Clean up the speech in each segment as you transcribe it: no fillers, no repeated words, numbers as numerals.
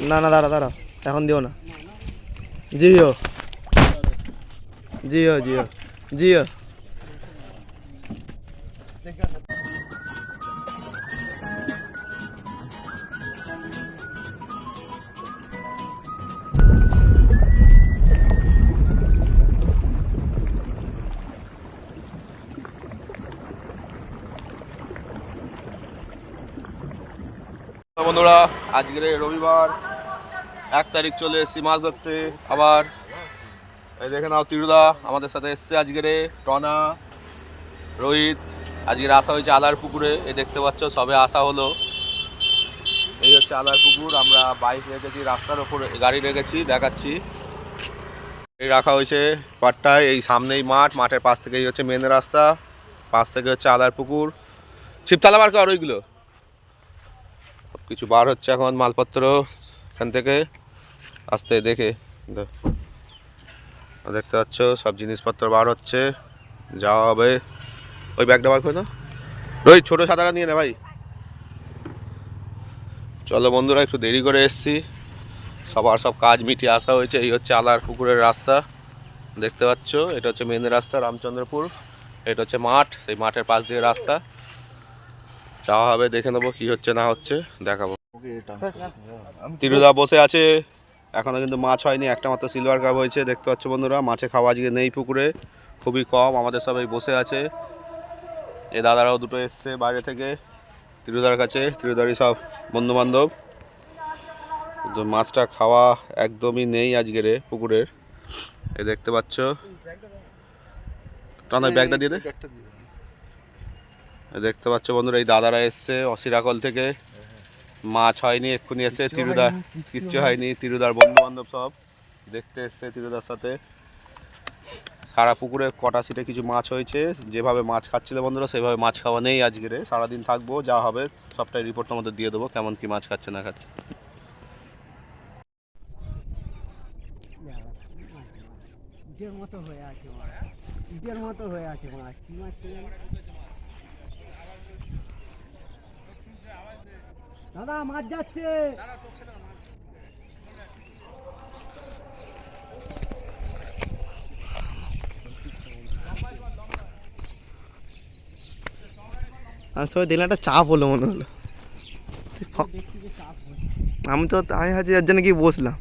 না না, দাঁড়া দাঁড়া, এখন দিও না। জিও জিও জিও জিও। বন্ধুরা, আজকের রবিবার 1 তারিখ চলে এসেছি মাছ ধরতে। আবার এই দেখে নাও, তিরুদা আমাদের সাথে এসছে আজকের, টনা, রোহিত। আজকের আসা হয়েছে আলার পুকুরে। এই দেখতে পাচ্ছ, সবে আসা হলো। এই হচ্ছে আলার পুকুর। আমরা বাইক রেখেছি রাস্তার ওপরে, গাড়ি রেখেছি, দেখাচ্ছি। এই রাখা হয়েছে পাটটায়। এই সামনেই মাঠ, মাঠের পাশ থেকেই হচ্ছে মেন রাস্তা, পাশ থেকে হচ্ছে আলার পুকুর। ছিপতলা বার কর ওইগুলো। সব কিছু বার হচ্ছে এখন, মালপত্র এখান থেকে আসতে দেখে দেখতে পাচ্ছ, সব জিনিসপত্র বার হচ্ছে, যাওয়া হবে। ওই ব্যাগটা বার করে দাও রোহিত, ছোটো সাঁতারা নিয়ে নে ভাই। চলো বন্ধুরা, একটু দেরি করে এসছি, সবার সব কাজ মিটিয়ে আসা হয়েছে। এই হচ্ছে আলার পুকুরের রাস্তা, দেখতে পাচ্ছ। এটা হচ্ছে মেন রাস্তা রামচন্দ্রপুর। এটা হচ্ছে মাঠ, সেই মাঠের পাশ দিয়ে রাস্তা যাওয়া হবে। দেখে নেবো কি হচ্ছে না হচ্ছে, দেখাবো। তিরুদা বসে আছে, এখনও কিন্তু মাছ হয়নি, একটা মাত্র সিলভার কাপ হয়েছে। দেখতে পাচ্ছ বন্ধুরা, মাছে খাওয়া আজকে নেই পুকুরে, খুবই কম। আমাদের সবাই বসে আছে। এই দাদারাও দুটো এসছে বাইরে থেকে তিরুদার কাছে, তিরুদারই সব বন্ধুবান্ধব। কিন্তু মাছটা খাওয়া একদমই নেই আজকের পুকুরের। এই দেখতে পাচ্ছ, টানা ব্যাগটা দিয়ে দে। দেখতে পাচ্ছ বন্ধুরা, এই দাদারা এসছে অসিরাকল থেকে, মাছ হয়নি, এক্ষুনি এসছে। তিরুদার কিচ্ছু হয়নি, তিরুদার বন্ধু বান্ধব সব দেখতে এসছে তিরুদার সাথে। সারা পুকুরে কটা সিটে কিছু মাছ হয়েছে, যেভাবে মাছ খাচ্ছিল বন্ধুরা সেভাবে মাছ খাওয়া নেই আজকের। সারাদিন থাকবো, যা হবে সবটাই রিপোর্ট তোমাদের দিয়ে দেবো, কেমন কি মাছ খাচ্ছে না খাচ্ছে। ইটের মতো হয়ে আছে মাছ, ইটের মতো হয়ে আছে মাছ। কি মাছ দাদা? মাছ যাচ্ছে। আমি সবাই দেখলাম একটা চাপ হলো মনে হলো। আমি হাজি এর জন্য কি বসলাম।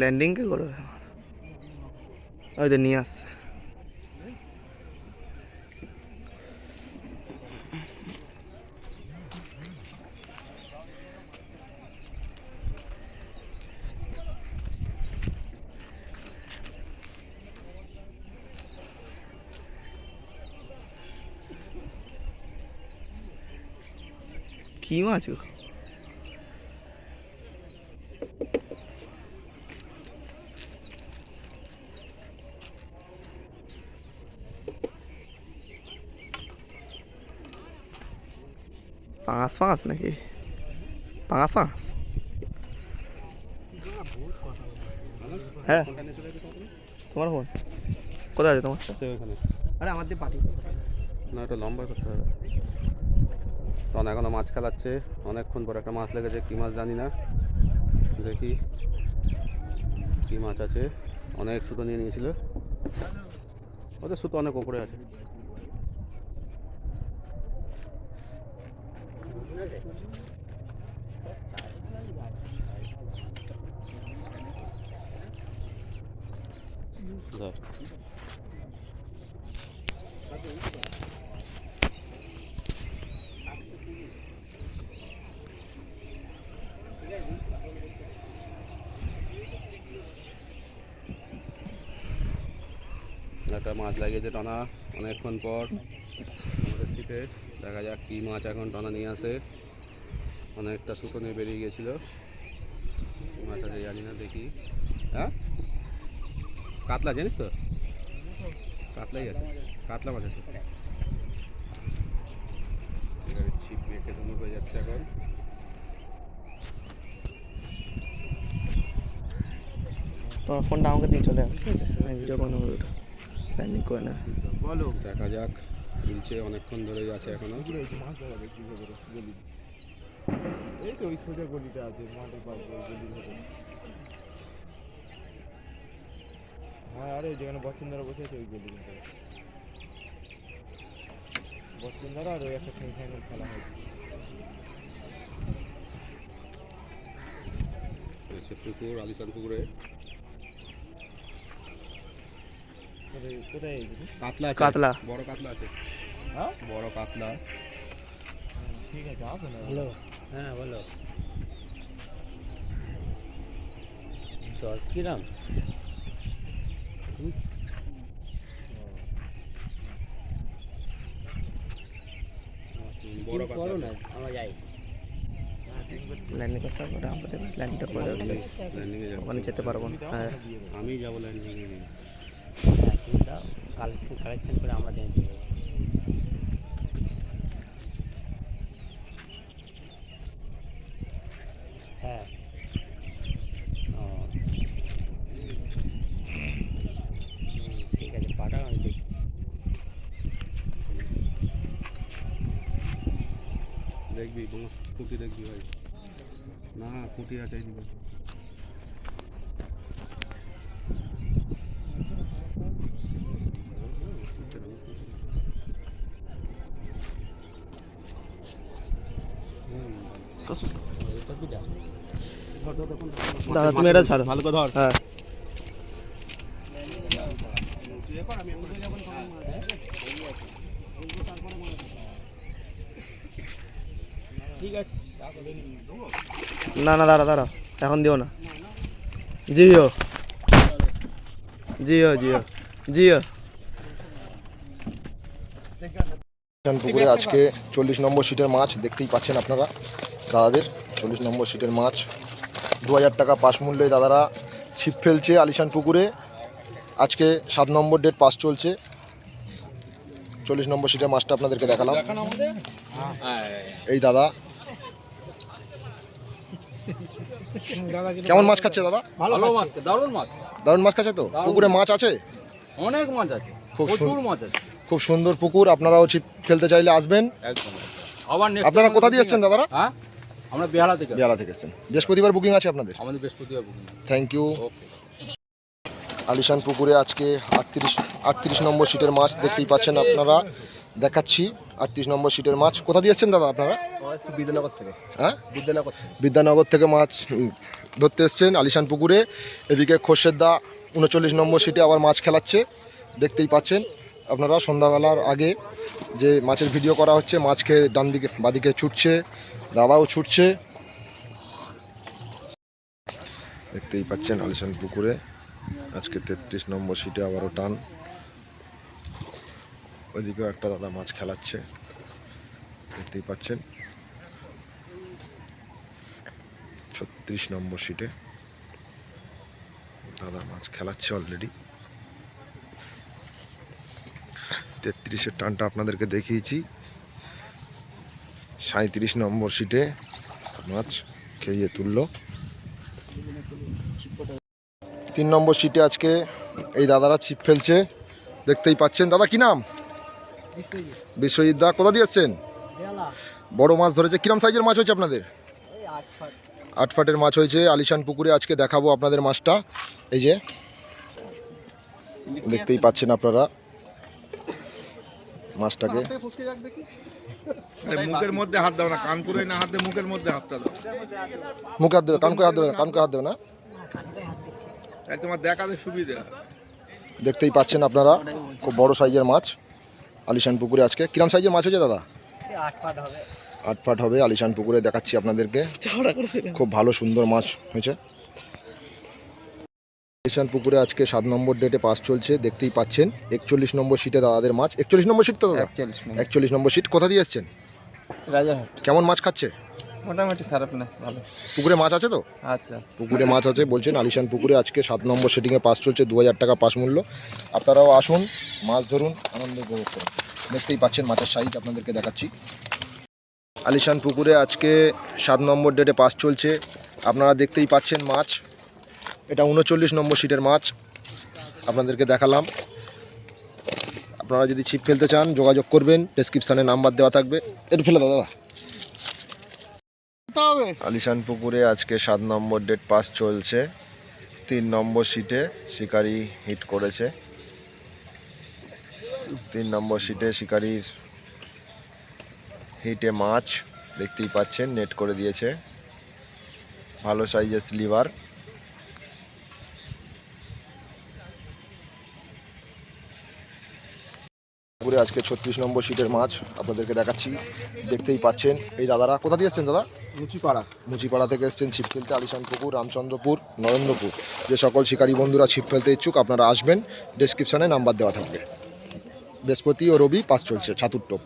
ল্যান্ডিং কে করবে? ওই তো নিয়ে আসছে। কি মাছ গো? পাঙাশ ফাঙাশ নাকি? পাঙাশ ফাঙাশ? হ্যাঁ, তোমার ফোন কোথায় আছে তোমার? আরে আমার দিয়ে পাঠিয়ে না, এটা লম্বা করতে হবে। তখন এখনও মাছ খেলাচ্ছে, অনেকক্ষণ পর একটা মাছ লেগেছে। কী মাছ জানি না, দেখি কী মাছ আছে। অনেক সুতো নিয়ে নিয়েছিল, ওদের সুতো অনেক ওপরে আছে। একটা মাছ লাগিয়েছে টানা অনেকক্ষণ পর আমাদের ছিপে। দেখা যাক কী মাছ এখন টানা নিয়ে আসে। অনেকটা সুতো নিয়ে বেরিয়ে গেছিলো, মাছ আছে জানি না, দেখি। হ্যাঁ কাতলা জানিস তো, কাতলাই আছে, কাতলা মাছ আছে। সেখানে ছিপ মেখে ধনুক হয়ে যাচ্ছে এখন। তোমার ফোনটা আমাকে দিয়ে চলে যাবে, ঠিক আছে? আমি ভিডিও বানাবো, ওটা প্ল্যানিং করে না। বলো দেখা যাক, তুলছে অনেকক্ষণ ধরে আছে এখনো। এই তো ওই সোজা গলিটা আছে মাঠের পাশে গলির ভেতরে। হ্যাঁ আরে যেখানে বচ্চনদারা বসে আছে ওই গলির ভেতরে। বচ্চনদারা আর ওই একটা সেমিফাইনাল খেলা হয়েছে। পুকুর, আলিশান পুকুরে কোথায় এইগুলো? কাতলা আছে, কাতলা। বড় কাতলা আছে। হ্যাঁ বড় কাতলা। ঠিক আছে আসো না। বলো হ্যাঁ বলো 10 গ্রাম। বড় কাতলা না আমরা যাই। ল্যান্ডিং করতে হবে, ওটা আমাদের ল্যান্ডিংটা করে দেবে, ঠিক আছে? ল্যান্ডিংয়ে যাবো। ওখানে যেতে পারবো না। হ্যাঁ আমি যাবো ল্যান্ডিংয়ে। কালেকশন করে আমরা দিয়ে দেবো। হ্যাঁ ও ঠিক আছে পাঠাও, আমি দেখছি। দেখবি মাছ পুঁটি দেখবি ভাই, না পুঁটি আছে এইদিকে। দাদা তুমি এটা ছাড়ো, ভালো করে ধর। হ্যাঁ ঠিক আছে না না দাঁড়া দাঁড়া, এখন দিও না। জিও জিও জিও জিও। পুকুরে আজকে 40 নম্বর সিটের মাছ দেখতেই পাচ্ছেন আপনারা দাদাদের। 40 নম্বর সিটের মাছ 2000 টাকা পাস মূল্যে দাদারা ছিপ ফেলছে আলিশান পুকুরে। আজকে 7 নম্বর ডেট পাস চলছে। 40 নম্বর সিটের মাছটা আপনাদেরকে দেখালাম। এই দাদা কেমন মাছ খাচ্ছে দাদা? ভালো মাছ, দারুণ মাছ, দারুণ মাছ খাচ্ছে তো? পুকুরে মাছ আছে, অনেক মাছ আছে, খুব প্রচুর মাছ আছে, খুব সুন্দর পুকুর। আপনারাও ছিপ ফেলতে চাইলে আসবেন। একদম। আবার next আপনারা time কোথা দিয়ে booking এসছেন আছে। দাদারা? হ্যাঁ আমরা বেহালা থেকে আসছি। বেলা থেকে এসছেন। বৃহস্পতিবার বুকিং আছে আপনাদের? আমাদের বৃহস্পতিবার বুকিং। Thank you. ওকে। আলিশান পুকুরে আজকে 38 নম্বর সিটের মাছ দেখতেই পাচ্ছেন আপনারা, দেখাচ্ছি 38 নম্বর সিটের মাছ। কোথা দিয়ে এসছেন দাদা আপনারা? বিদ্যানগর থেকে। হ্যাঁ বিদ্যানগর থেকে। বিদ্যানগর থেকে মাছ ধরতে এসছেন আলিশান পুকুরে। এদিকে খোরশেদদা 39 নম্বর সিটে আবার মাছ খেলাচ্ছে, দেখতেই পাচ্ছেন আপনারা। সন্ধ্যাবেলার আগে যে মাছের ভিডিও করা হচ্ছে, মাছ খেয়ে ডান দিকে বাদিকে ছুটছে, দাদাও ছুটছে, দেখতেই পাচ্ছেন আলিশান পুকুরে আজকে 33 নম্বর সিটে আবারও টান। ওইদিকেও একটা দাদা মাছ খেলাচ্ছে, দেখতেই পাচ্ছেন 36 নম্বর সিটে দাদা মাছ খেলাচ্ছে অলরেডি। 33-এর টানটা আপনাদেরকে দেখিয়েছি। 37 নম্বর সিটে মাছ খেয়ে তুললো। 3 নম্বর সিটে আজকে এই দাদারা ছিপ ফেলছে, দেখতেই পাচ্ছেন। দাদা কি নাম? বিশ্বজিৎ দা। কোথা দিয়ে এসছেন? বড় মাছ ধরেছে। কিরম সাইজের মাছ হয়েছে আপনাদের? 8 ফাটের মাছ হয়েছে আলিশান পুকুরে। আজকে দেখাবো আপনাদের মাছটা। এই যে দেখতেই পাচ্ছেন আপনারা মাছটাকে। মুখের মধ্যে হাত দাও না, কান করে না হাত দিয়ে মুখের মধ্যে হাতটা দাও। মুখে হাত দেবে, কানকে হাত দেবে না, কানকে হাত দেবে না। তাই তোমার দেখাতে সুবিধা। দেখতেই পাচ্ছেন আপনারা খুব বড় সাইজের মাছ আলিশান পুকুরে আজকে। কিরম সাইজের মাছ হয়েছে দাদা? 8 ফাট হবে আলিশান পুকুরে, দেখাচ্ছি আপনাদেরকে। খুব ভালো সুন্দর মাছ হয়েছে। আলিশান পুকুরে আজকে 7 নম্বর ডেটে পাস চলছে, দেখতেই পাচ্ছেন 41 নম্বর সিটে দাদাদের মাছ। 41 নম্বর সিট তো দাদা? 41 নম্বর সিট। কোথা দিয়ে এসছেন? রাজারহাট। কেমন মাছ খাচ্ছে? মোটামুটি খারাপ না, ভালো। পুকুরে মাছ আছে তো? আচ্ছা আচ্ছা। পুকুরে মাছ আছে বলছেন। আলিশান পুকুরে আজকে 7 নম্বর সেটিংয়ে পাস চলছে, 2000 টাকা পাস মূল্য। আপনারাও আসুন, মাছ ধরুন, আনন্দ উপভোগ করুন। দেখতেই পাচ্ছেন মাছের সাইজ আপনাদেরকে দেখাচ্ছি। আলিশান পুকুরে আজকে 7 নম্বর ডেটে পাস চলছে, আপনারা দেখতেই পাচ্ছেন মাছ। এটা 39 নম্বর সিটের মাছ আপনাদেরকে দেখালাম। আপনারা যদি ছিপ ফেলতে চান যোগাযোগ করবেন, ডেসক্রিপশানে নাম্বার দেওয়া থাকবে। একটু ফেলে দাও দাদা। আলিশান পুকুরে আজকে 7 নম্বর ডেট পাস চলছে, 3 নম্বর সিটে শিকারি হিট করেছে। 3 নম্বর সিটে শিকারির হিটে মাছ দেখতেই পাচ্ছেন, নেট করে দিয়েছে, ভালো সাইজের স্লিভার। পুকুরে আজকে 36 নম্বর সিটের মাছ আপনাদেরকে দেখাচ্ছি, দেখতেই পাচ্ছেন। এই দাদারা কোথা দিয়ে এসছেন দাদা? মুচিপাড়া থেকে এসছেন ছিপ ফেলতে। আলিশান পুকুর, রামচন্দ্রপুর, নরেন্দ্রপুর। যে সকল শিকারী বন্ধুরা ছিপ ফেলতে ইচ্ছুক আপনারা আসবেন, ডেসক্রিপশানে নাম্বার দেওয়া থাকবে। বৃহস্পতি ও রবি পাস চলছে, ছাতুর টোপ।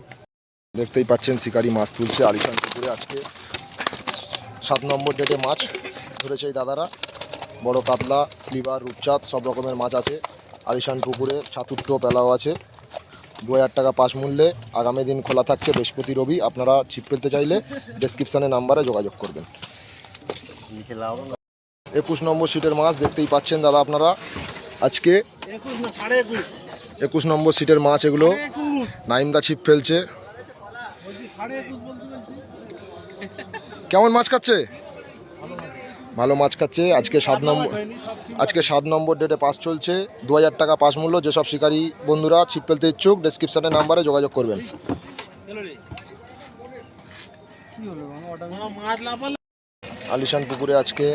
দেখতেই পাচ্ছেন শিকারি মাছ তুলছে আলিশান পুকুরে। আজকে 7 নম্বর ডেটে মাছ ধরেছে এই দাদারা। বড় কাতলা, স্লিভার, রূপচাঁদ সব রকমের মাছ আছে আলিশান পুকুরে। ছাতুর টোপ এলাও আছে। 2000 টাকা পাস মূল্যে। আগামী দিন খোলা থাকছে বৃহস্পতি রবি। আপনারা ছিপ ফেলতে চাইলে ডেসক্রিপশানে নাম্বারে যোগাযোগ করবেন। 21 নম্বর সিটের মাছ দেখতেই পাচ্ছেন দাদা আপনারা। আজকে 21 নম্বর সিটের মাছ এগুলো। নাইমদা ছিপ ফেলছে। কেমন মাছ খাচ্ছে? ভালো মাছ খাচ্ছে। আজকে 7 নম্বর ডেটে পাস চলছে, 2000 টাকা পাস মূল্য। যেসব শিকারী বন্ধুরা ছিপ ফেলতে ইচ্ছুক ডেসক্রিপশানে নাম্বারে যোগাযোগ করবেন। আলিশান পুকুরে আজকে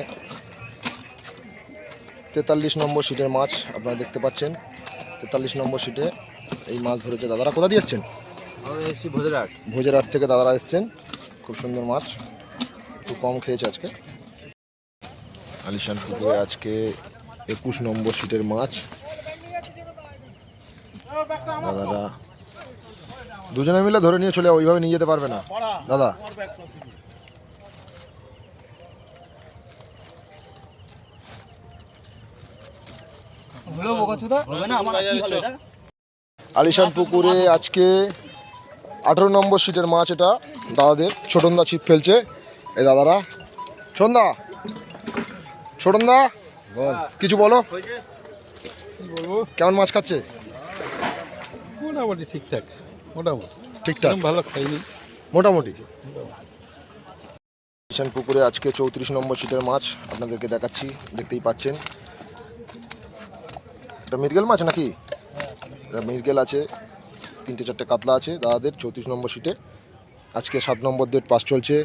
43 নম্বর সিটের মাছ আপনারা দেখতে পাচ্ছেন। 43 নম্বর সিটে এই মাছ ধরেছে দাদারা। কোথা দিয়ে এসছেন? ভোজেরহাট থেকে দাদারা এসছেন। খুব সুন্দর মাছ, খুব কম খেয়েছে আজকে। আলিশান পুকুরে আজকে 21 নম্বর সিটের মাছ দাদারা দুজনে মিলে ধরে নিয়ে চলে, ওইভাবে নিয়ে যেতে পারবে না দাদা। আলিশান পুকুরে আজকে 18 নম্বর সিটের মাছ এটা দাদাদের। ছোটনদা ছিপ ফেলছে এই দাদারা। ছোটনদা কিছু বলো, কেমন মাছ খাচ্ছে? মোটামুটি ঠিকঠাক, ঠিকঠাক, ভালো খাইনি, মোটামুটি। আলিশান পুকুরে আজকে 34 নম্বর সিটের মাছ আপনাদেরকে দেখাচ্ছি, দেখতেই পাচ্ছেন। এটা মৃগেল মাছ নাকি? এটা মৃগেল আছে, 3-4টে কাতলা আছে দাদাদের 34 নম্বর সিটে। আজকে 7 নম্বর ডেট পাস চলছে,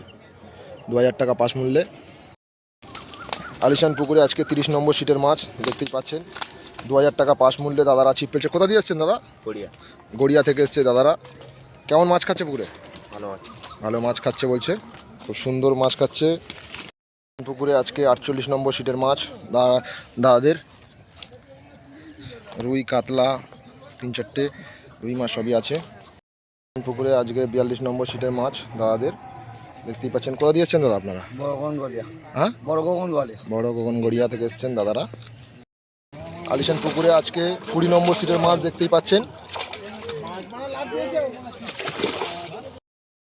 2000 টাকা পাস মূল্যে। আলিশান পুকুরে আজকে 30 নম্বর সিটের মাছ দেখতেই পাচ্ছেন, 2000 টাকা পাস মূল্যে দাদারা ছিপ ফেলছে। কোথা দিয়ে এসছেন দাদা? গড়িয়া থেকে এসছে দাদারা। কেমন মাছ খাচ্ছে পুকুরে? ভালো মাছ খাচ্ছে বলছে, খুব সুন্দর মাছ খাচ্ছে। পুকুরে আজকে 48 নম্বর সিটের মাছ দাদাদের। রুই, কাতলা, 3-4টে রুই মাছ সবই আছে পুকুরে। আজকে 42 নম্বর সিটের মাছ দাদাদের, দেখতেই পাচ্ছেন। কোথা দিয়ে এসছেন দাদা আপনারা? হ্যাঁ, বড় গগন গড়িয়া থেকে এসছেন দাদারা। আলিশান পুকুরে আজকে 20 নম্বর সিটের মাছ দেখতেই পাচ্ছেন।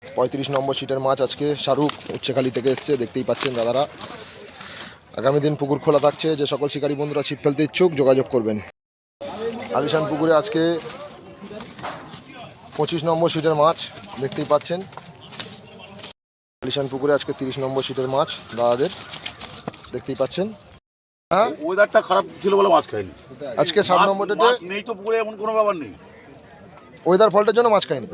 35 নম্বর সিটের মাছ আজকে শাহরুখ উচ্চখালি থেকে এসছে, দেখতেই পাচ্ছেন দাদারা। আগামী দিন পুকুর খোলা থাকছে, যে সকল শিকারী বন্ধুরা ছিপ ফেলতে ইচ্ছুক যোগাযোগ করবেন। আলিশান পুকুরে আজকে 25 নম্বর সিটের মাছ দেখতেই পাচ্ছেন। আলিশান পুকুরে আজকে 30 নম্বর সিটের মাছ দাদাদের, দেখতেই পাচ্ছেন। হ্যাঁ, ওয়েদারটা খারাপ ছিল বলে মাছ খাইনি আজকে 7 নম্বর ডেটে নেই তো পুকুরে এমন কোনো ব্যাপার নেই। ওয়েদার ফল্টের জন্য মাছ খাইনি।